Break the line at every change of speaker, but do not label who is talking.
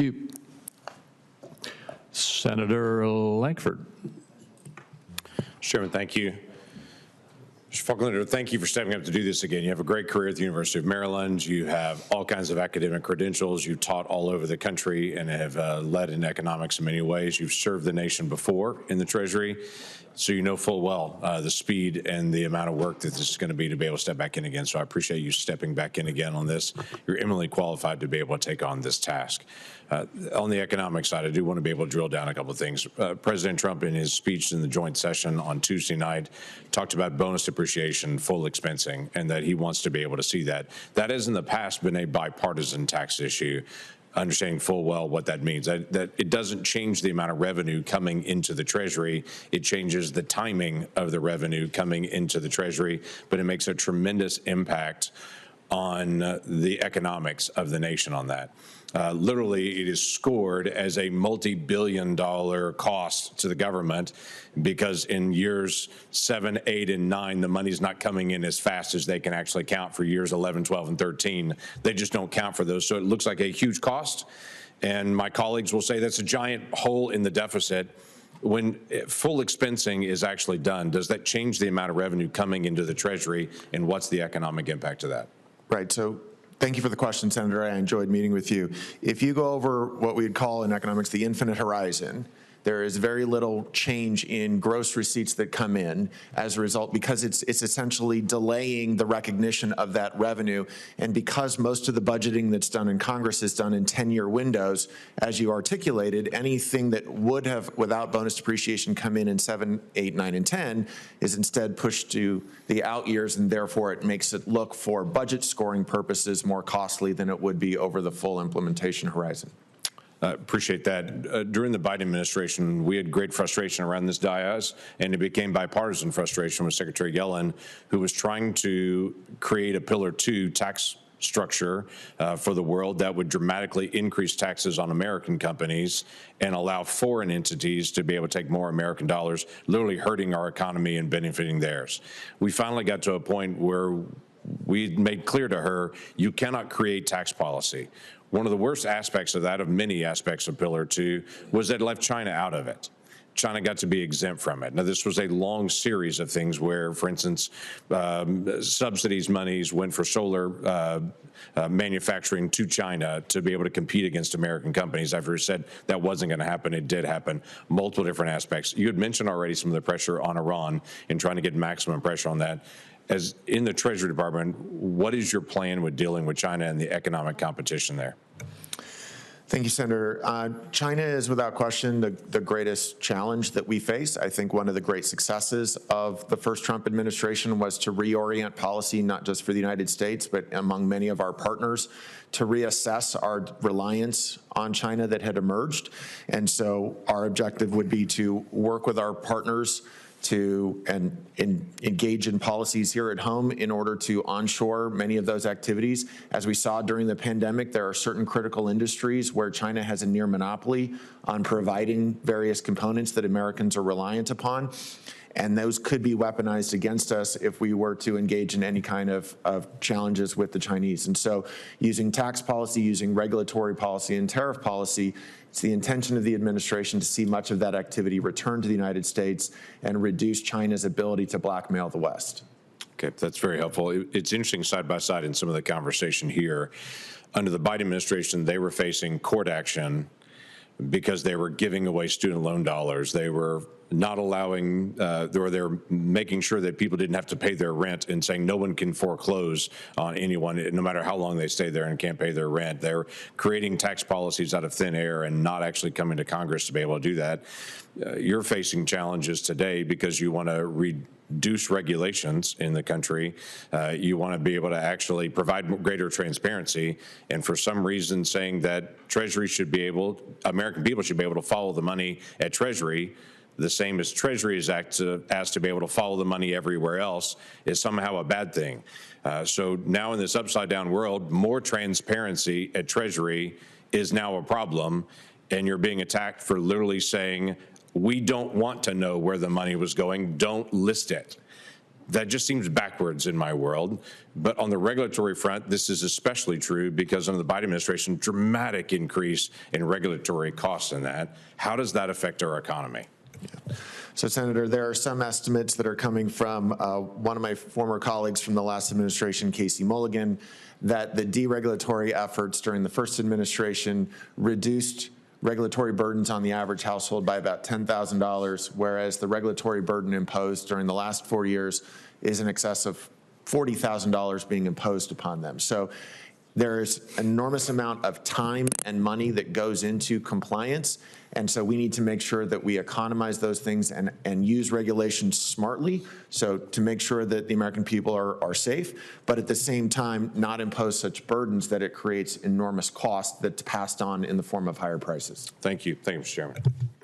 you. Senator Lankford.
Chairman, thank you. Mr. Falconer, thank you for stepping up to do this again. You have a great career at the University of Maryland. You have all kinds of academic credentials. You've taught all over the country and have led in economics in many ways. You've served the nation before in the Treasury, so you know full well the speed and the amount of work that this is going to be able to step back in again. So I appreciate you stepping back in again on this. You're eminently qualified to be able to take on this task. On the economic side, I do want to be able to drill down a couple of things. President Trump, in his speech in the joint session on Tuesday night, talked about bonus depreciation, full expensing, and that he wants to be able to see that. That has in the past been a bipartisan tax issue, understanding full well what that means. That it doesn't change the amount of revenue coming into the Treasury. It changes the timing of the revenue coming into the Treasury, but it makes a tremendous impact on the economics of the nation on that. Literally, it is scored as a multi-billion-dollar cost to the government because in years 7, 8, and 9, the money's not coming in as fast as they can actually count for years 11, 12, and 13. They just don't count for those. So it looks like a huge cost. And my colleagues will say that's a giant hole in the deficit. When full expensing is actually done, does that change the amount of revenue coming into the Treasury, and what's the economic impact of that?
Right. So thank you for the question, Senator. I enjoyed meeting with you. If you go over what we'd call in economics the infinite horizon, there is very little change in gross receipts that come in as a result because it's essentially delaying the recognition of that revenue. And because most of the budgeting that's done in Congress is done in 10-year windows, as you articulated, anything that would have, without bonus depreciation, come in 7, 8, 9, and 10 is instead pushed to the out years, and therefore it makes it look for budget scoring purposes more costly than it would be over the full implementation horizon.
Appreciate that. During the Biden administration, we had great frustration around this dais, and it became bipartisan frustration with Secretary Yellen, who was trying to create a Pillar 2 tax structure for the world that would dramatically increase taxes on American companies and allow foreign entities to be able to take more American dollars, literally hurting our economy and benefiting theirs. We finally got to a point where we made clear to her, you cannot create tax policy. One of the worst aspects of that, of many aspects of Pillar 2, was that it left China out of it. China got to be exempt from it. Now, this was a long series of things where, for instance, subsidies monies went for solar manufacturing to China to be able to compete against American companies. After it said that wasn't going to happen, it did happen. Multiple different aspects. You had mentioned already some of the pressure on Iran and trying to get maximum pressure on that. As in the Treasury Department, what is your plan with dealing with China and the economic competition there?
Thank you, Senator. China is without question the greatest challenge that we face. I think one of the great successes of the first Trump administration was to reorient policy, not just for the United States, but among many of our partners, to reassess our reliance on China that had emerged. And so our objective would be to work with our partners to engage in policies here at home in order to onshore many of those activities. As we saw during the pandemic, there are certain critical industries where China has a near monopoly on providing various components that Americans are reliant upon. And those could be weaponized against us if we were to engage in any kind of challenges with the Chinese. And so using tax policy, using regulatory policy and tariff policy, it's the intention of the administration to see much of that activity return to the United States and reduce China's ability to blackmail the West.
Okay, that's very helpful. It's interesting side by side in some of the conversation here. Under the Biden administration, they were facing court action because they were giving away student loan dollars. They were not allowing, or they're making sure that people didn't have to pay their rent and saying no one can foreclose on anyone, no matter how long they stay there and can't pay their rent. They're creating tax policies out of thin air and not actually coming to Congress to be able to do that. You're facing challenges today because you want to reduce regulations in the country. You want to be able to actually provide greater transparency. And for some reason saying that Treasury should be able, American people should be able to follow the money at Treasury, the same as Treasury is asked to be able to follow the money everywhere else, is somehow a bad thing. So now in this upside down world, more transparency at Treasury is now a problem, and you're being attacked for literally saying, we don't want to know where the money was going, don't list it. That just seems backwards in my world. But on the regulatory front, this is especially true because under the Biden administration, dramatic increase in regulatory costs in that. How does that affect our economy?
So, Senator, there are some estimates that are coming from one of my former colleagues from the last administration, Casey Mulligan, that the deregulatory efforts during the first administration reduced regulatory burdens on the average household by about $10,000, whereas the regulatory burden imposed during the last 4 years is in excess of $40,000 being imposed upon them. So there's an enormous amount of time and money that goes into compliance. And so we need to make sure that we economize those things and use regulations smartly, so to make sure that the American people are safe, but at the same time not impose such burdens that it creates enormous costs that's passed on in the form of higher prices.
Thank you. Thank you, Mr. Chairman.